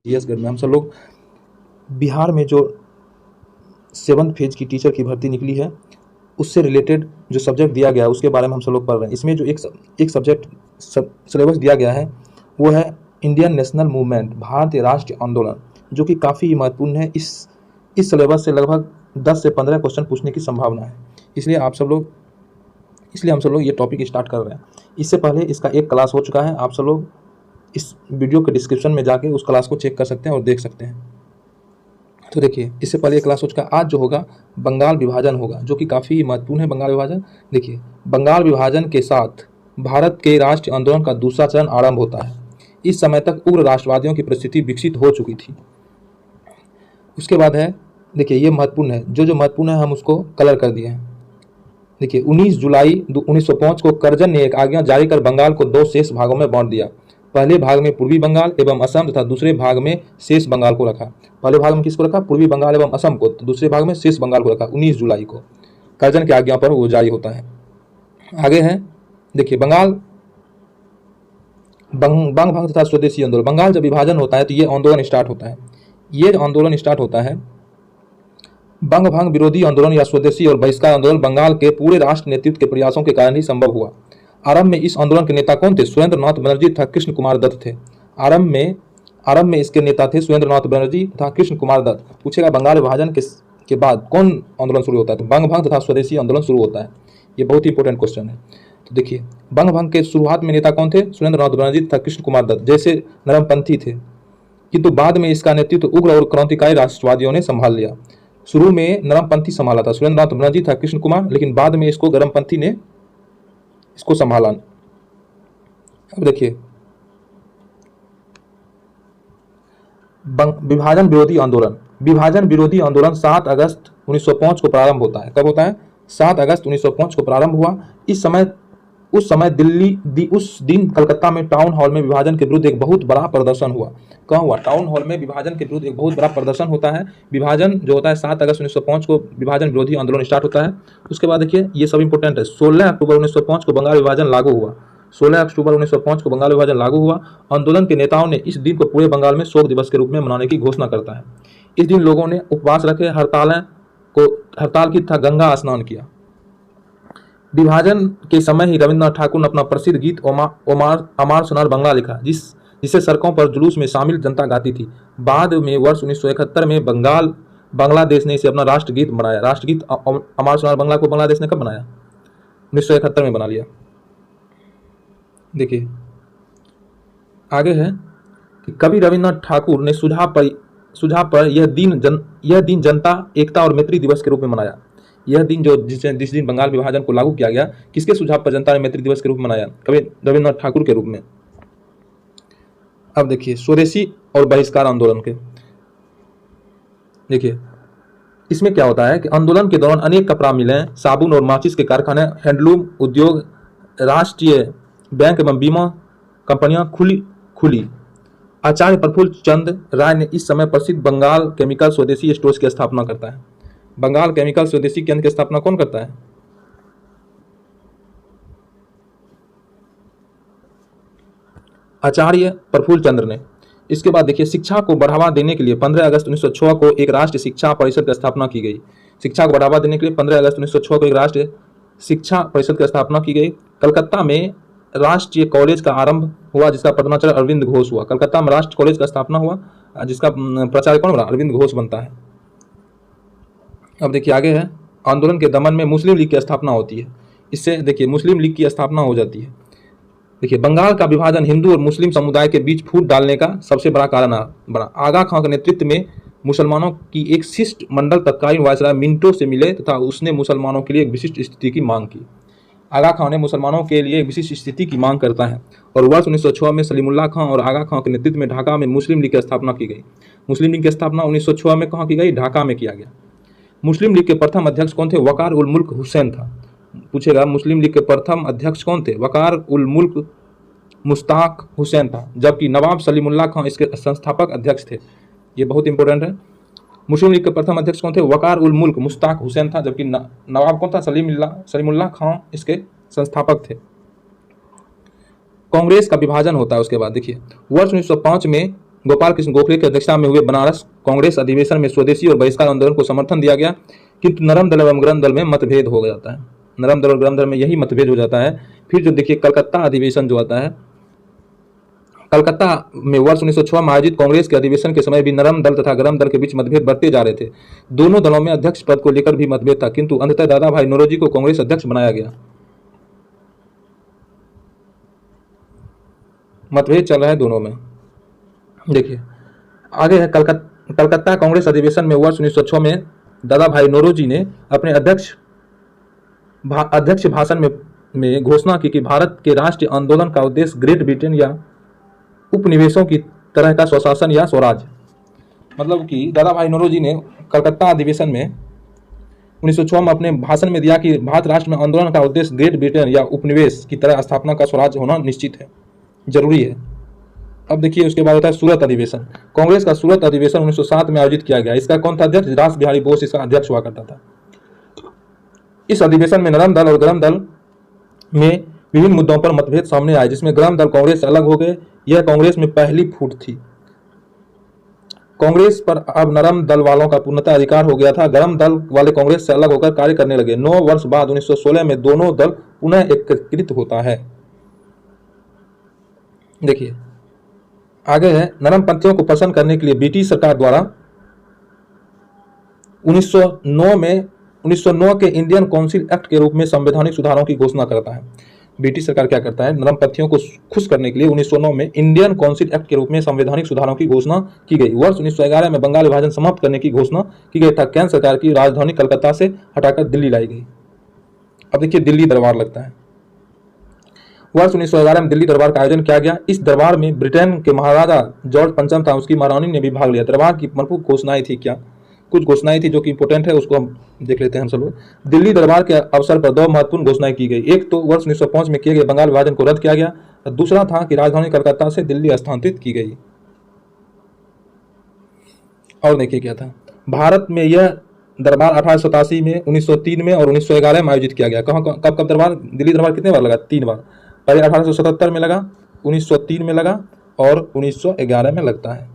छत्तीसगढ़ में हम सब लोग बिहार में जो 7th फेज की टीचर की भर्ती निकली है उससे रिलेटेड जो सब्जेक्ट दिया गया है उसके बारे में हम सब लोग पढ़ रहे हैं। इसमें जो एक सब्जेक्ट सिलेबस दिया गया है वो है इंडियन नेशनल मूवमेंट, भारतीय राष्ट्रीय आंदोलन, जो कि काफ़ी महत्वपूर्ण है। इस सिलेबस से लगभग 10 से 15 क्वेश्चन पूछने की संभावना है। इसलिए हम सब लोग ये टॉपिक स्टार्ट कर रहे हैं। इससे पहले इसका एक क्लास हो चुका है, आप सब लोग इस वीडियो के डिस्क्रिप्शन में जाके उस क्लास को चेक कर सकते हैं और देख सकते हैं। तो देखिए, इससे पहले एक क्लास हो चुका, आज जो होगा बंगाल विभाजन होगा, जो कि काफ़ी महत्वपूर्ण है। बंगाल विभाजन, देखिए, बंगाल विभाजन के साथ भारत के राष्ट्रीय आंदोलन का दूसरा चरण आरंभ होता है। इस समय तक उग्र राष्ट्रवादियों की परिस्थिति विकसित हो चुकी थी। उसके बाद है, देखिए, ये महत्वपूर्ण है, जो महत्वपूर्ण है हम उसको कलर कर दिए हैं। देखिए, 19 जुलाई 1905 को कर्जन ने एक आज्ञा जारी कर बंगाल को 2 शेष भागों में बांट दिया। पहले भाग में पूर्वी बंगाल एवं असम तथा दूसरे भाग में शेष बंगाल को रखा। पहले भाग में किसको रखा? पूर्वी बंगाल एवं असम को। तो दूसरे भाग में शेष बंगाल को रखा। 19 जुलाई को कर्जन की आज्ञा पर वो जारी होता है। आगे है, देखिए, बंग भंग तथा स्वदेशी आंदोलन। बंगाल जब विभाजन होता है तो ये आंदोलन स्टार्ट होता है। ये आंदोलन स्टार्ट होता है बंग भंग विरोधी आंदोलन या स्वदेशी और बहिष्कार आंदोलन बंगाल के पूरे राष्ट्र नेतृत्व के प्रयासों के कारण ही संभव हुआ। आरंभ में इस आंदोलन के नेता कौन थे? सुरेंद्र नाथ बनर्जी तथा कृष्ण कुमार दत्त थे। आरंभ में इसके नेता थे सुरेंद्र नाथ बनर्जी तथा कृष्ण कुमार दत्त। पूछेगा बंगाल विभाजन के बाद कौन आंदोलन शुरू होता है? तो बंग भंग तथा स्वदेशी आंदोलन शुरू होता है। ये बहुत ही इंपॉर्टेंट क्वेश्चन है। तो देखिए, बंग भंग के शुरुआत में नेता कौन थे? सुरेंद्र नाथ बनर्जी तथा कृष्ण कुमार दत्त जैसे नरमपंथी थे, किंतु बाद में इसका नेतृत्व उग्र और क्रांतिकारी राष्ट्रवादियों ने संभाल लिया। शुरू में नरमपंथी संभाला था सुरेंद्र नाथ बनर्जी था कृष्ण कुमार, लेकिन बाद में इसको गर्मपंथी ने इसको संभाला। अब देखिए, विभाजन विरोधी आंदोलन। विभाजन विरोधी आंदोलन 7 अगस्त 1905 को प्रारंभ होता है। कब होता है? 7 अगस्त 1905 को प्रारंभ हुआ। उस समय उस दिन कलकत्ता में टाउन हॉल में विभाजन के विरुद्ध एक बहुत बड़ा प्रदर्शन हुआ। कहाँ हुआ? टाउन हॉल में विभाजन के विरुद्ध एक बहुत बड़ा प्रदर्शन होता है। विभाजन जो होता है 7 अगस्त 1905 को विभाजन विरोधी आंदोलन स्टार्ट होता है। उसके बाद देखिए, ये सब इंपॉर्टेंट है। 16 अक्टूबर 1905 को बंगाल विभाजन लागू हुआ। 16 अक्टूबर 1905 को बंगाल विभाजन लागू हुआ। आंदोलन के नेताओं ने इस दिन को पूरे बंगाल में शोक दिवस के रूप में मनाने की घोषणा करता है। इस दिन लोगों ने उपवास रखे, हड़ताल की तथा गंगा स्नान किया। विभाजन के समय ही रविन्द्रनाथ ठाकुर ने अपना प्रसिद्ध गीत अमार सोनार बंगला लिखा, जिसे सड़कों पर जुलूस में शामिल जनता गाती थी। बाद में वर्ष 1971 में बांग्लादेश ने इसे अपना राष्ट्रगीत बनाया। राष्ट्रगीत अमार सोनार बंगला को बांग्लादेश ने कब बनाया? 1971 में बना लिया। देखिए, आगे है कि कवि रविन्द्रनाथ ठाकुर ने सुझाव पर यह दिन जनता एकता और मैत्री दिवस के रूप में मनाया। यह दिन जिस दिन बंगाल विभाजन को लागू किया गया, किसके सुझाव पर जनता ने मैत्री दिवस के रूप में मनाया? कवि रविन्द्रनाथ ठाकुर के रूप में। अब देखिए, स्वदेशी और बहिष्कार आंदोलन के, देखिए, इसमें क्या होता है कि आंदोलन के दौरान अनेक कपड़ा मिलें, साबुन और माचिस के कारखाने, हैंडलूम उद्योग, राष्ट्रीय बैंक एवं बीमा कंपनियां खुली। आचार्य प्रफुल्ल चंद्र राय ने इस समय प्रसिद्ध बंगाल केमिकल स्वदेशी स्टोर्स की स्थापना करता है। बंगाल केमिकल स्वदेशी केंद्र की स्थापना कौन करता है? आचार्य प्रफुल्ल चंद्र ने। इसके बाद देखिए, शिक्षा को बढ़ावा देने के लिए 15 अगस्त 1906 को एक राष्ट्रीय शिक्षा परिषद की स्थापना की गई। शिक्षा को बढ़ावा देने के लिए 15 अगस्त 1906 को एक राष्ट्रीय शिक्षा परिषद की स्थापना की गई। कलकत्ता में राष्ट्रीय कॉलेज का आरंभ हुआ, जिसका प्रधानाचार्य अरविंद घोष हुआ। कलकत्ता में राष्ट्रीय कॉलेज का स्थापना हुआ, जिसका प्राचार्य कौन बना? अरविंद घोष बनता है। अब देखिए, आगे है, आंदोलन के दमन में मुस्लिम लीग की स्थापना होती है। इससे देखिए, मुस्लिम लीग की स्थापना हो जाती है। देखिए, बंगाल का विभाजन हिंदू और मुस्लिम समुदाय के बीच फूट डालने का सबसे बड़ा कारण बना। आगा खां के नेतृत्व में मुसलमानों की एक शिष्ट मंडल तत्कालीन वायसराय मिंटो से मिले तथा उसने मुसलमानों के लिए एक विशिष्ट स्थिति की मांग की। आगा खां ने मुसलमानों के लिए एक विशिष्ट स्थिति की मांग करता है और वर्ष 1906 में सलीमुल्लाह खां और आगा खां के नेतृत्व में ढाका में मुस्लिम लीग की स्थापना की गई। मुस्लिम लीग की स्थापना 1906 में कहाँ की गई? ढाका में किया गया। मुस्लिम लीग के प्रथम अध्यक्ष कौन थे? वकार उल मुल्क हुसैन था। पूछेगा, मुस्लिम लीग के प्रथम अध्यक्ष कौन थे? वकार उल मुल्क मुश्ताक हुसैन था, जबकि नवाब सलीमुल्लाह खां इसके संस्थापक अध्यक्ष थे। ये बहुत इंपॉर्टेंट है। मुस्लिम लीग के प्रथम अध्यक्ष कौन थे? वकार उल मुल्क मुश्ताक हुसैन था, जबकि नवाब कौन था? सलीमुल्लाह खां इसके संस्थापक थे। कांग्रेस का विभाजन होता है। उसके बाद देखिए, वर्ष 1905 में गोपाल कृष्ण गोखले की अध्यक्षता में हुए बनारस कांग्रेस अधिवेशन में स्वदेशी और बहिष्कार आंदोलन को समर्थन दिया गया, किंतु नरम दल एवं गरम दल में मतभेद हो जाता है। नरम दल और गरम दल में यही मतभेद हो जाता है। फिर जो देखिए कलकत्ता अधिवेशन जो आता है, कलकत्ता में वर्ष 1906 में आयोजित कांग्रेस के अधिवेशन के समय भी नरम दल तथा गरम दल के बीच मतभेद बढ़ते जा रहे थे। दोनों दलों में अध्यक्ष पद को लेकर भी मतभेद था, किंतु अंततः दादा भाई नौरोजी को कांग्रेस अध्यक्ष बनाया गया। मतभेद चल रहा है दोनों में। देखिए आगे है कलकत्ता कांग्रेस अधिवेशन में वर्ष 1906 में दादा भाई नौरोजी ने अपने अध्यक्ष भाषण में घोषणा की कि भारत के राष्ट्रीय आंदोलन का उद्देश्य ग्रेट ब्रिटेन या उपनिवेशों की तरह का स्वशासन या स्वराज, मतलब कि दादा भाई नौरोजी ने कलकत्ता अधिवेशन में 1906 में अपने भाषण में दिया कि भारत राष्ट्र में आंदोलन का उद्देश्य ग्रेट ब्रिटेन या उपनिवेश की तरह स्थापना का स्वराज होना निश्चित है, जरूरी है। अब देखिए उसके बाद होता है सूरत अधिवेशन। कांग्रेस का सूरत अधिवेशन 1907 में आयोजित किया गया। इसका कौन था अध्यक्ष? रास बिहारी बोस इसका अध्यक्ष हुआ करता था। इस अधिवेशन में नरम दल और गरम दल में विभिन्न मुद्दों पर मतभेद सामने आए, जिसमें गरम दल कांग्रेस से अलग हो गए। यह कांग्रेस में पहली फूट थी। कांग्रेस पर अब नरम दल वालों का पूर्णतः अधिकार हो गया था। गरम दल वाले कांग्रेस से अलग होकर कार्य करने लगे। 9 वर्ष बाद 1916 में दोनों दल पुनः एकीकृत होता है। देखिए आगे है नरमपंथियों को पसंद करने के लिए ब्रिटिश सरकार द्वारा 1909 के इंडियन काउंसिल एक्ट के रूप में संवैधानिक सुधारों की घोषणा करता है। ब्रिटिश सरकार क्या करता है? नरमपंथियों को खुश करने के लिए 1909 में इंडियन काउंसिल एक्ट के रूप में संवैधानिक सुधारों की घोषणा की गई। वर्ष 1911 में बंगाल विभाजन समाप्त करने की घोषणा की गई था। केंद्र सरकार की राजधानी कलकत्ता से हटाकर दिल्ली लाई गई। अब देखिए दिल्ली दरबार लगता है। वर्ष 1911 में दिल्ली दरबार का आयोजन किया गया। इस दरबार में ब्रिटेन के महाराजा जॉर्ज पंचम था, उसकी महारानी ने भी भाग लिया। दरबार की प्रमुख घोषणाएं थी क्या? कुछ घोषणाएं थी जो कि इंपोर्टेंट है, उसको हम देख लेते हैं हम सब लोग। दिल्ली दरबार के अवसर पर 2 महत्वपूर्ण घोषणाएं की गई। एक तो वर्ष 1905 में किए गए बंगाल विभाजन को रद्द किया गया, और दूसरा था कि राजधानी कलकत्ता से दिल्ली स्थानांतरित की गई। और देखिए क्या था, भारत में यह दरबार 1887 में, 1903 में और 1911 में आयोजित किया गया। कब दरबार, दिल्ली दरबार कितने बार लगा? 3 बार। पहले 1877 में लगा, 1903 में लगा और 1911 में लगता है,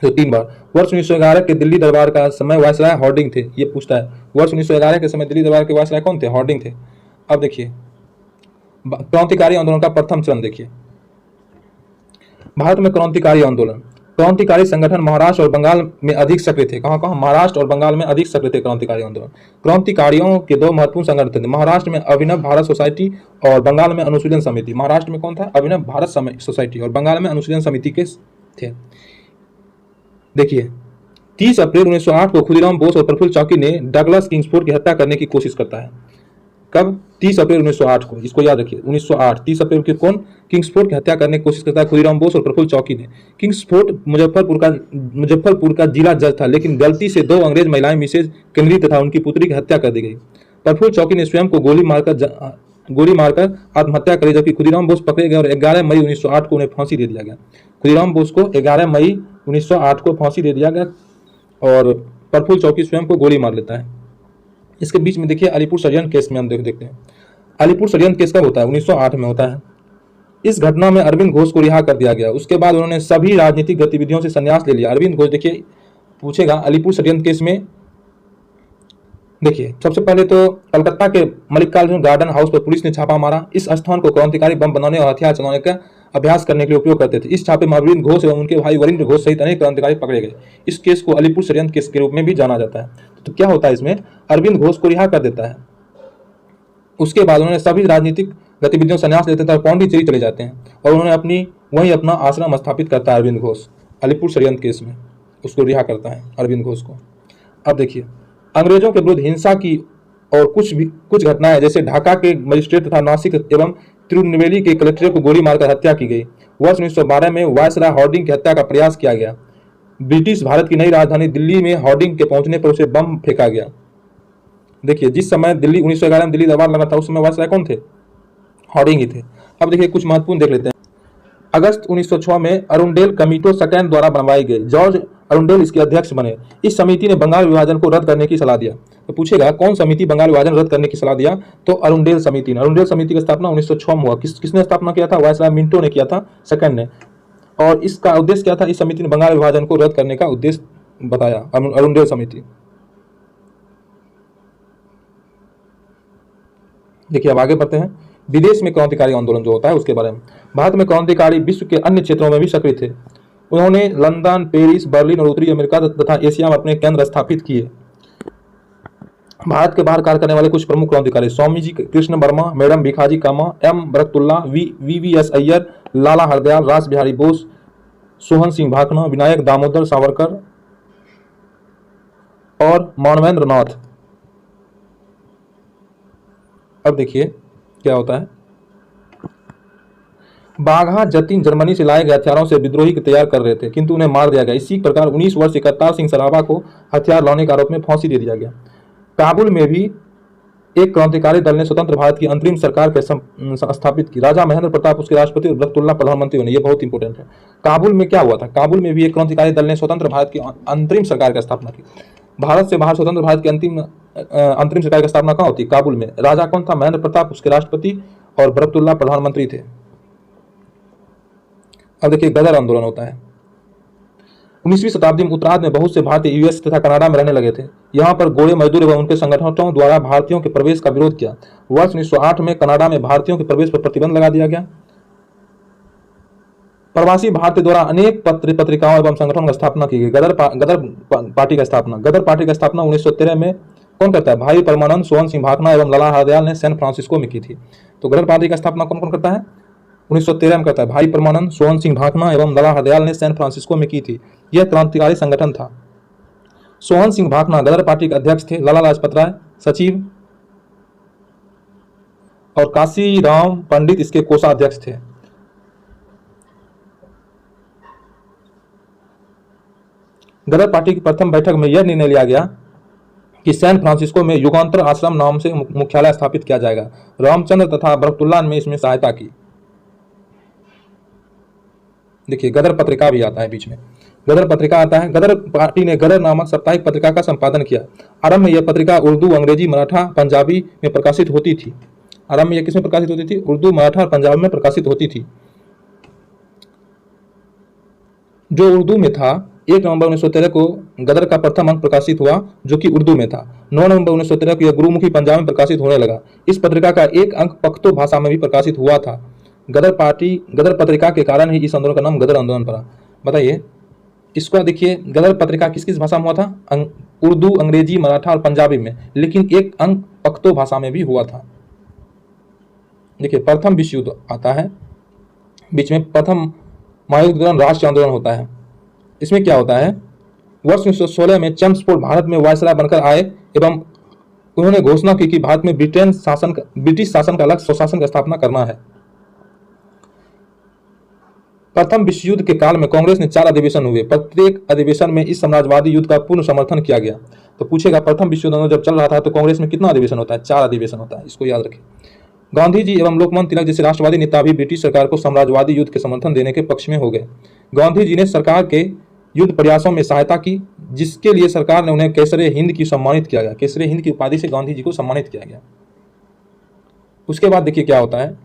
तो 3 बार। वर्ष 1911 के दिल्ली दरबार का समय वायसराय हॉर्डिंग थे। ये पूछता है वर्ष 1911 के समय दिल्ली दरबार के वायसराय कौन थे? हॉर्डिंग थे। अब देखिए क्रांतिकारी आंदोलन का प्रथम चरण देखिए। भारत में क्रांतिकारी आंदोलन, क्रांतिकारी संगठन महाराष्ट्र और बंगाल में अधिक सक्रिय थे। कहाँ? महाराष्ट्र और बंगाल में अधिक सक्रिय थे क्रांतिकारी आंदोलन। क्रांतिकारियों के 2 महत्वपूर्ण संगठन थे। महाराष्ट्र में अभिनव भारत सोसाइटी और बंगाल में अनुशीलन समिति। महाराष्ट्र में कौन था? अभिनव भारत सोसाइटी और बंगाल में अनुशीलन समिति के थे। देखिए 30 अप्रैल 1908 को खुदीराम बोस और प्रफुल्ल चौकी ने डगलस किंग्सफोर्ड की हत्या करने की कोशिश करता है। कब? 30 अप्रैल 1908 को, इसको याद रखिए। 1908 30 अप्रैल को कौन किंग्सफोर्ड की हत्या करने की कोशिश करता है? खुदीराम बोस और प्रफुल्ल चौकी ने। किंग्सफोर्ड मुजफ्फरपुर का जिला जज था, लेकिन गलती से 2 अंग्रेज महिलाएं मिसेज केनरी तथा उनकी पुत्री की हत्या कर दी गई। प्रफुल्ल चौकी ने स्वयं को गोली मारकर आत्महत्या करी, जबकि खुदीराम बोस पकड़े गए और 11 मई 1908 को उन्हें फांसी दे दिया गया। खुदीराम बोस को 11 मई 1908 को फांसी दे दिया गया और प्रफुल्ल चौकी स्वयं को गोली मार लेता है। इसके बीच में देखिए अलीपुर षड्यंत्र केस में हम देखते हैं। अलीपुर षड्यंत्र केस कब होता है? 1908 में होता है। इस घटना में अरविंद घोष को रिहा कर दिया गया। उसके बाद उन्होंने सभी राजनीतिक गतिविधियों से संन्यास ले लिया। अरविंद घोष देखिए पूछेगा अलीपुर षड्यंत्र केस में। देखिए सबसे पहले तो कलकत्ता के मलिकार्जुन गार्डन हाउस पर पुलिस ने छापा मारा। इस स्थान को क्रांतिकारी बम बनाने और हथियार चलाने का अभ्यास करने के लिए उपयोग करते थे। इस छापे में अरविंद घोष एवं उनके भाई वरिंद्र घोष सहित अनेक क्रांतिकारी पकड़े गए। इस केस को अलीपुर षड्यंत्र केस के रूप में भी जाना जाता है। तो क्या होता है इसमें? अरविंद घोष को रिहा कर देता है। उसके बाद उन्होंने सभी राजनीतिक गतिविधियों संन्यास लेते थे और पौंडीचेरी चले जाते हैं और उन्होंने वहीं अपना आश्रम स्थापित करता है। अरविंद घोष अलीपुर षड्यंत्र केस में उसको रिहा करता है अरविंद घोष को। अब देखिए अंग्रेजों के विरुद्ध हिंसा की और कुछ घटनाएं, जैसे ढाका के मजिस्ट्रेट तथा नासिक एवं तिरुनेलवेली के कलेक्टर को गोली मारकर हत्या की गई। वर्ष 1912 में वायसराय हॉर्डिंग की हत्या का प्रयास किया गया। ब्रिटिश भारत की नई राजधानी दिल्ली में हॉर्डिंग के पहुंचने पर उसे बम फेंका गया। देखिए जिस समय 1911 में दिल्ली दरबार लगा था उस समय वायसराय कौन थे? हॉर्डिंग ही थे। अब देखिए कुछ महत्वपूर्ण देख लेते हैं। अगस्त 1906 में अरुंडेल कमेटी सेकेंड द्वारा बनवाई गई। जॉर्ज अरुंडेल इसके अध्यक्ष बने। इस समिति ने बंगाल विभाजन को रद्द करने की सलाह दिया। तो पूछेगा कौन समिति बंगाल विभाजन रद्द करने की सलाह दिया? तो अरुंडेल समिति ने। अरुंडेल समिति की स्थापना 1906 में हुआ। किसने स्थापना किया था? वायसराय मिंटो ने किया था, सेकंड ने। और इसका उद्देश्य क्या था? इस समिति ने बंगाल विभाजन को रद्द करने का उद्देश्य बताया, अरुणदेव समिति। देखिए अब आगे बढ़ते हैं, विदेश में क्रांतिकारी आंदोलन जो होता है उसके बारे में। भारत में क्रांतिकारी विश्व के अन्य क्षेत्रों में भी सक्रिय थे। उन्होंने लंदन, पेरिस, बर्लिन और उत्तरी अमेरिका तथा एशिया में अपने केंद्र स्थापित किए। भारत के बाहर कार्य करने वाले कुछ प्रमुख क्रांतिकारी: स्वामी जी कृष्ण वर्मा, मैडम भिखाजी कामा, एम बरकतुल्ला, वी.वी.एस. अय्यर, लाला हरदयाल, रास बिहारी बोस, सोहन सिंह भाखना, विनायक दामोदर सावरकर और मानवेंद्र नाथ। अब देखिए क्या होता है, बाघा जतीन जर्मनी से लाए गए हथियारों से विद्रोही को तैयार कर रहे थे, किंतु उन्हें मार दिया गया। इसी प्रकार 19 वर्ष करतार सिंह सराभा को हथियार लाने के आरोप में फांसी दे दिया गया। काबुल में भी एक क्रांतिकारी दल ने स्वतंत्र भारत की अंतरिम सरकार के स्थापित की। राजा महेंद्र प्रताप उसके राष्ट्रपति और बरकतुल्ला प्रधानमंत्री बने। ये बहुत इंपॉर्टेंट है। काबुल में क्या हुआ था? काबुल में भी एक क्रांतिकारी दल ने स्वतंत्र भारत की अंतरिम सरकार की स्थापना की। भारत से बाहर स्वतंत्र भारत की अंतरिम सरकार की स्थापना कहाँ होती? काबुल में। राजा कौन था? महेंद्र प्रताप उसके राष्ट्रपति और बरकतुल्ला प्रधानमंत्री थे। अब देखिए गदर आंदोलन होता है। 19वीं शताब्दी में उत्तरार्ध में बहुत से भारतीय यूएस तथा कनाडा में रहने लगे थे। यहाँ पर गोरे मजदूर एवं उनके संगठनों द्वारा भारतीयों के प्रवेश का विरोध किया। वर्ष 1908 में कनाडा में भारतीयों के प्रवेश पर प्रतिबंध लगा दिया गया। प्रवासी भारतीय द्वारा अनेक पत्रिकाओं एवं संगठनों की स्थापना की गई। गदर पार्टी का स्थापना 1913 में कौन करता है? भाई परमानंद, सोहन सिंह भाखना एवं लाला हरदयाल ने सैन फ्रांसिस्को में की थी। तो गदर पार्टी का स्थापना कौन कौन करता है? 1913 में करता है भाई परमानंद, सोहन सिंह भाखना एवं लाला हरदयाल ने सैन फ्रांसिस्को में की थी। यह क्रांतिकारी संगठन था। सोहन सिंह भाखना गदर पार्टी के अध्यक्ष थे, लाला लाजपत राय सचिव और काशीराम पंडित इसके कोषाध्यक्ष थे। गदर पार्टी की प्रथम बैठक में यह निर्णय लिया गया कि सैन फ्रांसिस्को में युगांतर आश्रम नाम से मुख्यालय स्थापित किया जाएगा। रामचंद्र तथा बरकतुल्ला ने इसमें सहायता की। देखिए गदर पत्रिका भी आता है बीच में, गदर पत्रिका आता है। गदर पार्टी ने गदर नामक साप्ताहिक पत्रिका का संपादन किया। आरंभ में यह पत्रिका उर्दू, अंग्रेजी, मराठा, पंजाबी में प्रकाशित होती थी। आरंभ में यह किसमें प्रकाशित होती थी? उर्दू, मराठा और पंजाबी में प्रकाशित होती थी। जो उर्दू में था, 1 नवंबर 1913 को गदर का प्रथम अंक प्रकाशित हुआ जो कि उर्दू में था। 9 नवंबर 1913 को यह गुरुमुखी पंजाब में प्रकाशित होने लगा। इस पत्रिका का एक अंक पख्तो भाषा में भी प्रकाशित हुआ था। गदर पत्रिका के कारण ही इस आंदोलन का नाम गदर आंदोलन पड़ा। बताइए इसको देखिए, गदर पत्रिका किस किस भाषा में हुआ था? उर्दू, अंग्रेजी, मराठा और पंजाबी में, लेकिन एक अंक पख्तो भाषा में भी हुआ था। देखिए प्रथम विश्व युद्ध आता है बीच में। प्रथम महायुद्ध के दौरान राष्ट्रीय आंदोलन होता है। इसमें क्या होता है? वर्ष 1916 में चेम्सफोर्ड भारत में वायसराय बनकर आए एवं उन्होंने घोषणा की कि भारत में ब्रिटिश शासन का अलग स्वशासन की स्थापना करना है। प्रथम विश्व युद्ध के काल में कांग्रेस ने 4 अधिवेशन हुए। प्रत्येक अधिवेशन में इस साम्राज्यवादी युद्ध का पूर्ण समर्थन किया गया। तो पूछेगा प्रथम विश्व युद्ध जब चल रहा था तो कांग्रेस में कितना अधिवेशन होता है? 4 अधिवेशन होता है, इसको याद रखें। गांधी जी एवं लोकमान्य तिलक जैसे राष्ट्रवादी नेता भी ब्रिटिश सरकार को साम्राज्यवादी युद्ध के समर्थन देने के पक्ष में हो गए। गांधी जी ने सरकार के युद्ध प्रयासों में सहायता की, जिसके लिए सरकार ने उन्हें केसरे हिंद की सम्मानित किया गया। केसरे हिंद की उपाधि से गांधी जी को सम्मानित किया गया। उसके बाद देखिए क्या होता है,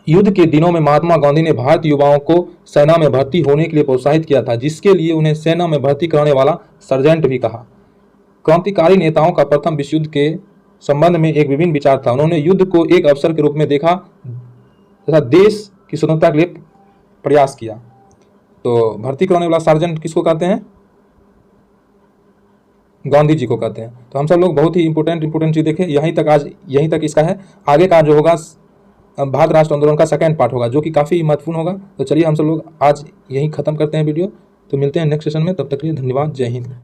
युद्ध के दिनों में महात्मा गांधी ने भारतीय युवाओं को सेना में भर्ती होने के लिए प्रोत्साहित किया था, जिसके लिए उन्हें सेना में भर्ती कराने वाला सर्जेंट भी कहा। क्रांतिकारी नेताओं का प्रथम विश्व युद्ध के संबंध में एक विभिन्न विचार था। उन्होंने युद्ध को एक अवसर के रूप में देखा तथा देश की स्वतंत्रता के लिए प्रयास किया। तो भर्ती कराने वाला सर्जेंट किसको कहते हैं? गांधी जी को कहते हैं। तो हम सब लोग बहुत ही इंपोर्टेंट चीज देखें। यहीं तक इसका है। आगे का जो होगा भारत राष्ट्र आंदोलन का सेकंड पार्ट होगा, जो कि काफ़ी महत्वपूर्ण होगा। तो चलिए हम सब लोग आज यहीं ख़त्म करते हैं वीडियो। तो मिलते हैं नेक्स्ट सेशन में, तब तक के लिए धन्यवाद। जय हिंद।